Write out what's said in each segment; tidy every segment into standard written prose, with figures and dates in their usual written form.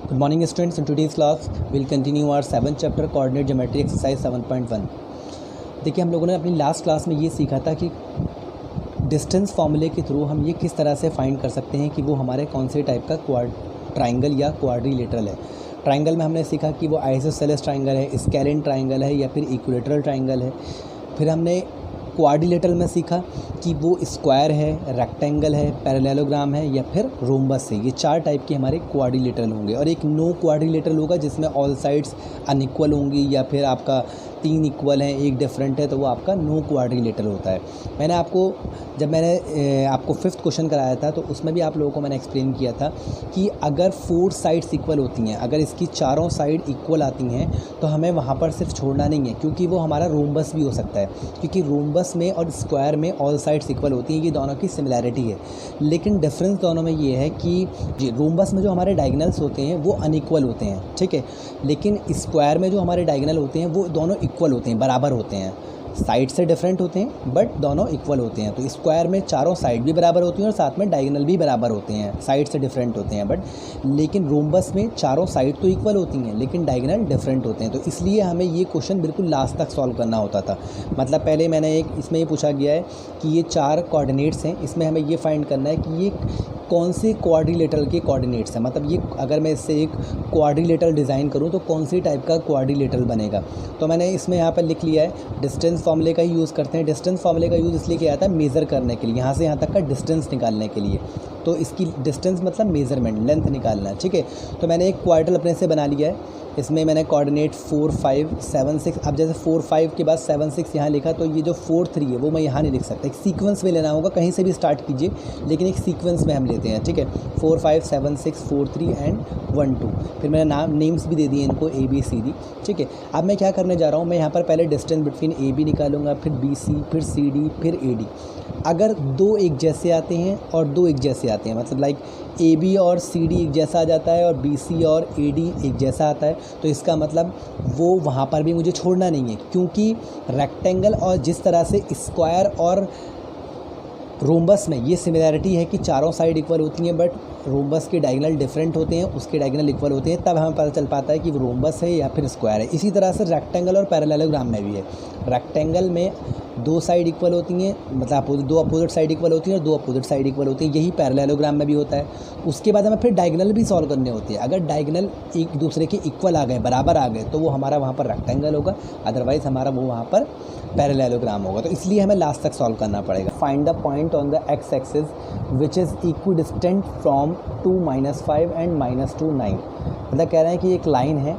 Good morning students. In today's class we'll continue our 7th chapter coordinate geometry exercise 7.1। देखिए हम लोगों ने अपनी लास्ट क्लास में ये सीखा था कि डिस्टेंस फार्मूले के थ्रू हम ये किस तरह से फाइंड कर सकते हैं कि वो हमारे कौन से टाइप का ट्राइंगल या क्वाड्रिलेटरल है। ट्राइंगल में हमने सीखा कि वो आइसोसेलेस ट्राइंगल है, स्केलिन ट्राइंगल है या फिर इक्विलेटरल ट्राइंगल है। फिर हमने क्वाड्रिलेटरल में सीखा कि वो स्क्वायर है, रेक्टेंगल है, पैरेललोग्राम है या फिर रोम्बस है। ये 4 टाइप के हमारे क्वाड्रिलेटरल होंगे और एक नो क्वाड्रिलेटरल होगा जिसमें ऑल साइड्स अनइक्वल होंगी या फिर आपका 3 इक्वल हैं, एक डिफरेंट है, तो वो आपका नो क्वाड्रिलेटरल होता है। जब मैंने आपको 5th क्वेश्चन कराया था तो उसमें भी आप लोगों को मैंने एक्सप्लेन किया था कि अगर 4 साइड्स इक्वल होती हैं, अगर इसकी चारों साइड इक्वल आती हैं तो हमें वहाँ पर सिर्फ छोड़ना नहीं है, क्योंकि वो हमारा रोम्बस भी हो सकता है, क्योंकि रोम्बस में और स्क्वायर में ऑल साइड्स इक्वल होती हैं। ये दोनों की सिमिलैरिटी है, लेकिन डिफरेंस दोनों में ये है कि जी रोम्बस में जो हमारे डायगोनल्स होते हैं वो अनइक्वल होते हैं, ठीक है, लेकिन स्क्वायर में जो हमारे डायगोनल होते हैं वो दोनों इक्वल होते हैं, बराबर होते हैं। साइड से डिफरेंट होते हैं बट दोनों इक्वल होते हैं। तो स्क्वायर में चारों साइड भी बराबर होती हैं और साथ में डायगोनल भी बराबर होते हैं, साइड से डिफरेंट होते हैं बट, लेकिन रोम्बस में चारों साइड तो इक्वल होती हैं लेकिन डायगोनल डिफरेंट होते हैं। तो इसलिए हमें ये क्वेश्चन बिल्कुल लास्ट तक सॉल्व करना होता था। मतलब पहले मैंने इसमें ये पूछा गया है कि ये 4 कोऑर्डिनेट्स हैं, इसमें हमें ये फाइंड करना है कि ये कौन से क्वाड्रिलेटरल के कोऑर्डिनेट्स हैं। मतलब ये अगर मैं इससे एक क्वाड्रिलेटरल डिज़ाइन करूँ तो कौन सी टाइप का क्वाड्रिलेटरल बनेगा। तो मैंने इसमें यहाँ पर लिख लिया है, डिस्टेंस फार्मूले का ही यूज़ करते हैं। डिस्टेंस फार्मूले का यूज़ इसलिए किया जाता है मेज़र करने के लिए, यहाँ से यहाँ तक का डिस्टेंस निकालने के लिए। तो इसकी डिस्टेंस मतलब मेज़रमेंट, लेंथ निकालना है, ठीक है। तो मैंने एक क्वाड्रिलेटरल अपने से बना लिया है। इसमें मैंने कोऑर्डिनेट 4 5 7 6, अब जैसे 4 5 के बाद 7 6 यहाँ लिखा, तो ये जो 4 3 है वो मैं यहाँ नहीं लिख सकता, एक सीक्वेंस में लेना होगा। कहीं से भी स्टार्ट कीजिए लेकिन एक सीक्वेंस में हम लेते हैं, ठीक है। 4 5 7 6 4 3 एंड 1 2। फिर मैंने नेम्स भी दे दिए इनको A B C D, ठीक है। अब मैं क्या करने जा रहा हूँ, मैं यहाँ पर पहले डिस्टेंस बिटवीन A B निकालूंगा, फिर BC, फिर CD, फिर AD। अगर 2 एक जैसे आते हैं और 2 एक जैसे आते हैं, मतलब लाइक AB और CD एक जैसा आ जाता है और BC और AD एक जैसा आता है, तो इसका मतलब वो वहाँ पर भी मुझे छोड़ना नहीं है, क्योंकि रेक्टेंगल और जिस तरह से स्क्वायर और रोम्बस में ये सिमिलैरिटी है कि चारों साइड इक्वल होती हैं बट रोम्बस के डायगोनल डिफरेंट होते हैं, उसके डायगोनल इक्वल होते हैं, तब हमें पता चल पाता है कि वो रोम्बस है या फिर स्क्वायर है। इसी तरह से रेक्टेंगल और पैरेललोग्राम में भी है। रेक्टेंगल में 2 साइड इक्वल होती हैं, मतलब 2 अपोजिट साइड इक्वल होती हैं और 2 अपोजिट साइड इक्वल होती हैं, यही पैरेललोग्राम में भी होता है। उसके बाद हमें फिर डायगोनल भी सॉल्व करने होते हैं। अगर डायगोनल एक दूसरे के इक्वल आ गए, बराबर आ गए, तो वो हमारा वहाँ पर रेक्टेंगल होगा, अदरवाइज़ हमारा वो वहाँ पर पैरेललोग्राम होगा। तो इसलिए हमें लास्ट तक सॉल्व करना पड़ेगा। Find the point on the x axis which is equidistant from 2 -5 and -2 9। मतलब कह रहे हैं कि एक लाइन है,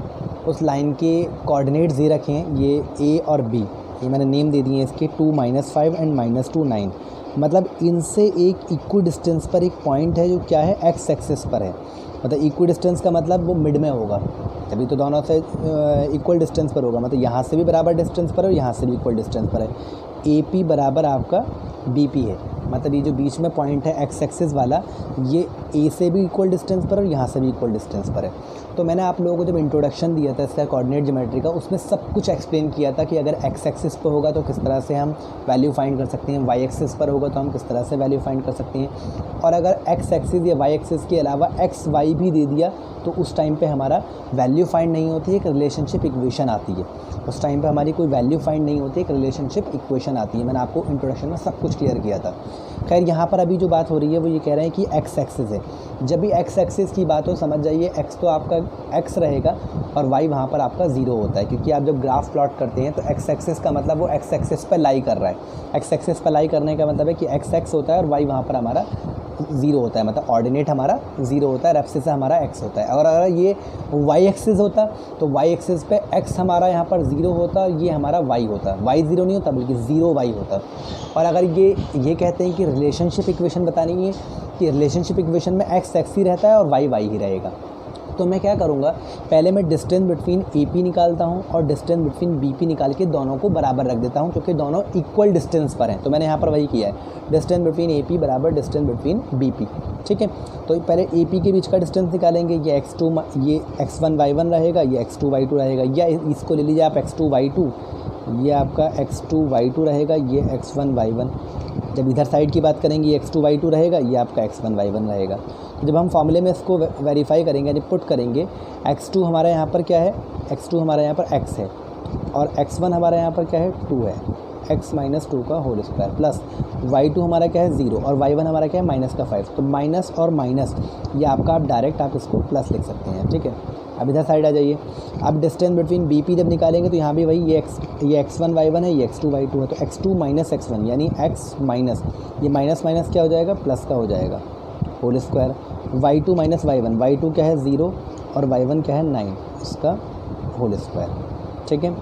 उस लाइन के कोऑर्डिनेट्स दे रखे हैं, ये A और B, ये मैंने नेम दे दिए हैं इसके, 2 -5 एंड -2 9। मतलब इनसे एक इक्वल डिस्टेंस पर एक पॉइंट है जो क्या है, एक्स एक्सिस पर है। मतलब इक्वल डिस्टेंस का मतलब वो मिड में होगा, तभी तो दोनों से इक्वल डिस्टेंस पर होगा। मतलब यहाँ से भी बराबर डिस्टेंस पर है और यहाँ से भी इक्वल डिस्टेंस पर है। AP बराबर आपका BP है, मतलब ये जो बीच में पॉइंट है एक्स एक्सिस वाला, ये A से भी इक्वल डिस्टेंस पर और यहाँ से भी इक्वल डिस्टेंस पर है। तो मैंने आप लोगों को जब इंट्रोडक्शन दिया था इसका कोऑर्डिनेट ज्योमेट्री का, उसमें सब कुछ एक्सप्लेन किया था कि अगर एक्स एक्सिस पर होगा तो किस तरह से हम वैल्यू फाइंड कर सकते हैं, वाई एक्सिस पर होगा तो हम किस तरह से वैल्यू फाइंड कर सकते हैं, और अगर एक्स एक्सिस या वाई एक्सिस के अलावा एक्स वाई भी दे दिया तो उस टाइम पे हमारा वैल्यू फाइंड नहीं होती है, एक रिलेशनशिप इक्वेशन आती है। उस टाइम पे हमारी कोई वैल्यू फाइंड नहीं होती, एक रिलेशनशिप इक्वेशन आती है। मैंने आपको इंट्रोडक्शन में सब कुछ क्लियर किया था। खैर यहाँ पर अभी जो बात हो रही है वो ये कह रहे हैं कि एक्स एक्सिस है। जब भी एक्स एक्सिस की बात हो, समझ जाइए एक्स तो आपका एक्स रहेगा और वाई वहाँ पर आपका 0 होता है, क्योंकि आप जब ग्राफ प्लॉट करते हैं तो एक्स एक्सिस का मतलब वो एक्स एक्सिस पर लाई कर रहा है। एक्स एक्सिस पर लाई करने का मतलब है कि एक्स एक्स होता है और वाई वहाँ पर हमारा 0 होता है, मतलब ऑर्डिनेट हमारा 0 होता है, रेफरेंस से हमारा x होता है। और अगर ये y एक्सिस होता तो y एक्सिस पे x हमारा यहाँ पर 0 होता, ये हमारा y होता, y 0 नहीं होता बल्कि 0 y होता। और अगर ये कहते हैं कि रिलेशनशिप इक्वेशन बतानी है कि रिलेशनशिप इक्वेशन में x ही रहता है और y ही रहेगा, तो मैं क्या करूँगा, पहले मैं डिस्टेंस बिटवीन AP निकालता हूँ और डिस्टेंस बिटवीन BP निकाल के दोनों को बराबर रख देता हूँ, क्योंकि दोनों इक्वल डिस्टेंस पर हैं। तो मैंने यहाँ पर वही किया है, डिस्टेंस बिटवीन AP बराबर डिस्टेंस बिटवीन BP, ठीक है। तो पहले AP के बीच का डिस्टेंस निकालेंगे, ये x1 y1 रहेगा, ये x2 y2 रहेगा, या इसको ले लीजिए आप x2 y2, ये आपका x2 y2 रहेगा, ये x1 y1। जब इधर साइड की बात करेंगे ये x2 y2 रहेगा, ये आपका x1 y1 रहेगा। तो जब हम फॉर्मूले में इसको वेरीफाई करेंगे यानी पुट करेंगे, x2 हमारा यहाँ पर क्या है, x2 हमारा यहाँ पर x है और x1 हमारा यहाँ पर क्या है 2 है, x - 2 का होल स्क्वायर प्लस y2 हमारा क्या है 0 और y1 हमारा क्या है माइनस का 5। तो माइनस और माइनस ये आपका आप डायरेक्ट आप इसको प्लस लिख सकते हैं, ठीक है। अब इधर साइड आ जाइए। अब डिस्टेंस बिटवीन BP जब निकालेंगे तो यहाँ भी वही ये x1 y1 है, ये x2 y2 है। तो x2 - x1 यानी x माइनस ये माइनस माइनस क्या हो जाएगा, प्लस का हो जाएगा whole square. y2 - y1, y2 क्या है 0 और y1 क्या है 9, इसका होल स्क्वायर, ठीक है।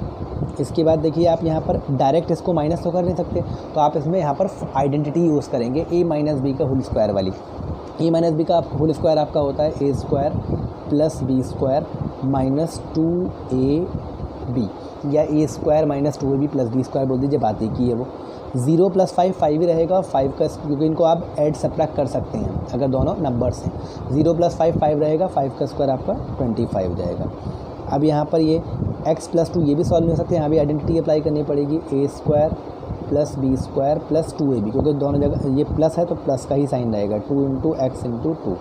इसके बाद देखिए आप यहाँ पर डायरेक्ट इसको माइनस तो कर नहीं सकते, तो आप इसमें यहाँ पर आइडेंटिटी यूज़ करेंगे a - b का होल स्क्वायर वाली। a - b का होल स्क्वायर आपका होता है a² + b² - 2ab या a² - 2ab + b² बोल दीजिए, बात एक ही है वो। 0 + 5 5 ही रहेगा, 5 का क्योंकि इनको आप ऐड सब्ट्रैक्ट कर सकते हैं अगर दोनों नंबर्स हैं। 0 + 5 5 रहेगा, 5 का स्क्वायर आपका 25 हो जाएगा। अब यहाँ पर ये x + 2 ये भी सॉल्व हो सकते हैं, यहाँ भी आइडेंटिटी अप्लाई करनी पड़ेगी, a² + b² + 2ab, क्योंकि दोनों जगह ये प्लस है तो प्लस का ही साइन रहेगा, 2 × x × 2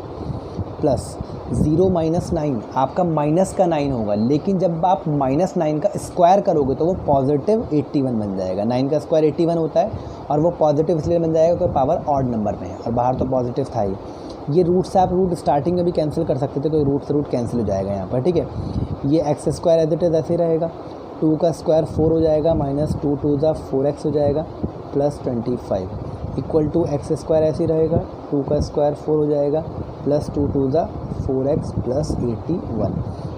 प्लस 0 - 9 आपका माइनस का 9 होगा, लेकिन जब आप -9 का स्क्वायर करोगे तो वो पॉजिटिव 81 बन जाएगा। 9 का स्क्वायर 81 होता है और वो पॉजिटिव इसलिए बन जाएगा क्योंकि पावर ऑड नंबर में है और बाहर तो पॉजिटिव था ही। ये रूट से आप रूट स्टार्टिंग में भी कैंसिल कर सकते थे, कोई रूट से रूट कैंसिल हो जाएगा यहाँ पर, ठीक है। ये x² एज इट इज़ ऐसे ही रहेगा, 2 का स्क्वायर 4 हो जाएगा, -2 × 2 = 4x हो जाएगा प्लस 25 इक्वल टू x² ऐसे ही रहेगा, 2 का स्क्वायर 4 हो जाएगा प्लस 2 × 2 = 4x प्लस 81।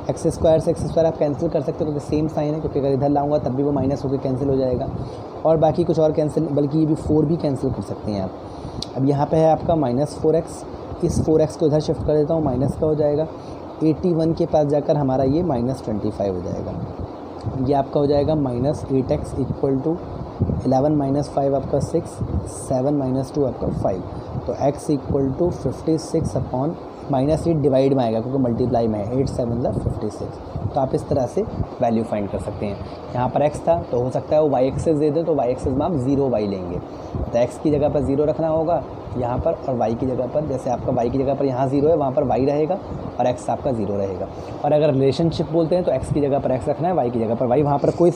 x² से x² आप कैंसिल कर सकते हो क्योंकि सेम साइन है, क्योंकि अगर इधर लाऊंगा तब भी वो माइनस होकर कैंसिल हो जाएगा और बाकी कुछ और कैंसिल, बल्कि ये भी 4 भी कैंसिल कर सकते हैं आप। अब यहाँ पे है आपका -4x, इस 4x को इधर शिफ्ट कर देता हूँ, माइनस का हो जाएगा। 81 के पास जाकर हमारा ये -25 हो जाएगा। ये आपका हो जाएगा -8x इक्वल टू 11 - 5 आपका 6, 7 - 2 आपका 5। तो x equal to 56 upon -8 divide में आएगा क्योंकि मल्टीप्लाई में है, 8 × 7 = 56। तो आप इस तरह से वैल्यू फाइंड कर सकते हैं। यहाँ पर x था तो हो सकता है वो y एक्सेस दे दें, तो y एक्सेस में आप 0y लेंगे, तो x की जगह पर 0 रखना होगा यहाँ पर, और y की जगह पर जैसे आपका y की जगह पर यहाँ 0 है वहाँ पर y रहेगा और x आपका 0 रहेगा। और अगर रिलेशनशिप बोलते हैं तो x की जगह पर x रखना है, y की जगह पर y। वहाँ पर कोई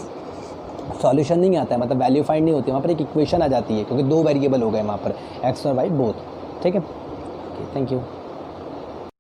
सॉल्यूशन नहीं आता है, मतलब वैल्यू फाइंड नहीं होती, वहाँ पर एक इक्वेशन आ जाती है क्योंकि 2 वेरिएबल हो गए वहाँ पर x और y बोथ, ठीक है। Thank you.